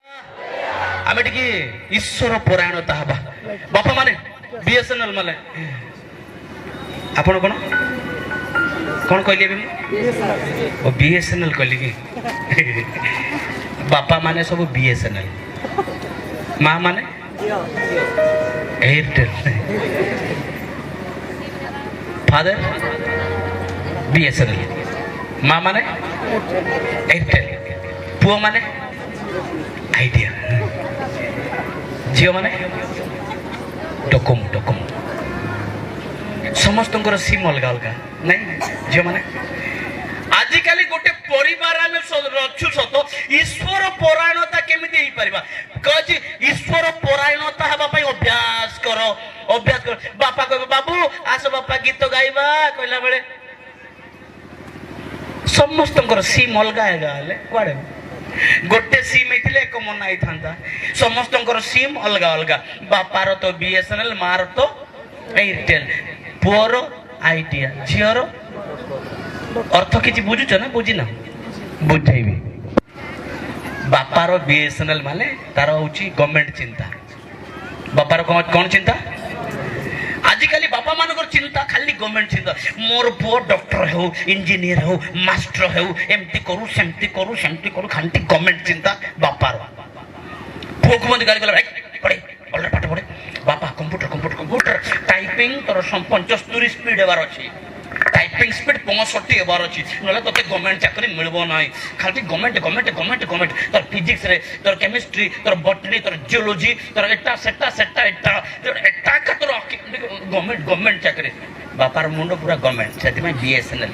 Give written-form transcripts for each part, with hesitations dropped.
आम टे ईश्वर परायणता हवा बापा माने बीएसएनएल माने आपण कौन कौन कहली बीएसएनएल कहली कि बापा माने सब बीएसएनएल माँ माने एयरटेल फादर बीएसएनएल माँ माने एयरटेल पुओ माने आइडिया झील माने डोकोमो डोकोमो समस्त सिम अलग अलग नहीं झील माने आजिकल गोटे परिवार आम रचु सत ईश्वर परायणता केमी कही ईश्वर परायणता हाँपाई अभ्यास कर बापा कह बाबू आस बापा गीत गाइबा कहला बेले समस्त सिम अलग अलग कड़े गोटे सिम होते एक मन आई था समस्त सिम अलग अलग बापार तो बीएसएनएल मार तो एयरटेल पुअर आइडिया झीर अर्थ किसी बुझुच ना बुझीना बुझेबी बापार बीएसएनएल माने तार हूँ गवर्नमेंट चिंता बापार कौन चिंता आजिकल बापा मान चिंता खाली गवर्नमेंट चिंता मोर पुओ डॉक्टर हो इंजीनियर हो मास्टर हो एमती करू सेमती करू खाली गवर्नमेंट चिंता बापार पुओ को गाली गला पढ़े अलरेडी पाठ पढ़े बापा कंप्यूटर कंप्यूटर कंप्यूटर टाइपिंग तोर 75 स्पीड हेबार अच्छी टाइपिंग स्पीड 65 हेबार अच्छी ना तो गवर्नमेंट चाकरी मिलबो नाही खाली गवर्नमेंट गवर्नमेंट गवर्नमेंट गवर्नमेंट तोर फिजिक्स रे तोर केमिस्ट्री तोर बॉटनी तोर जियोलॉजी तोर एटा सेटा सेटा एटा एटा का तोर गवर्नमेंट गवर्नमेंट चाकरी बापार मुंड पूरा गवर्नमेंट से बीएसएनएल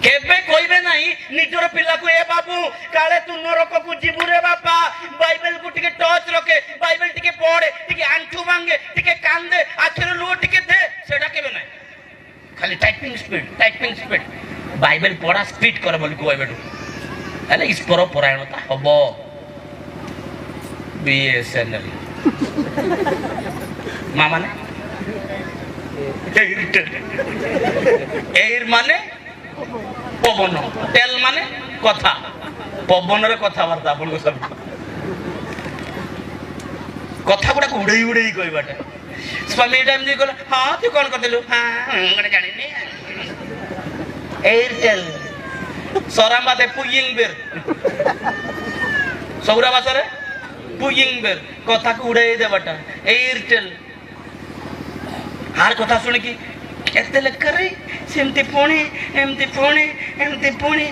केबे कहबे नाही निजर पिला को ए बाबू काले तू नरक को जीवु रे बापा बाइबल को टिके टच रखे बाइबल टिके पढ़े टिके आंठू भांगे टिके कांदे आखिर लो टिके दे सेटा केबे नाही खाली टाइपिंग स्पीड बाइबल पढ़ा स्पीड कर बोली कहबे अरे ईश्वर परायणता हबो बीएसएनएल मां माने एयर माने पवन तेल माने कथा पवन रे कथाबार्ता अपन को सब कथा गुड़ा उड़े उड़े कहबाटा स्वामी टाइम जी कहला हां तू कौन करदेलु हां गने जानि नि एयरटेल सरामा दे पुयिंग बेर सौरा भाषा रे पुयिंग बेर कथा को उड़े देबाटा एयरटेल हार कथा सुन की केते लेकर सेमती पुणी एमती पुणी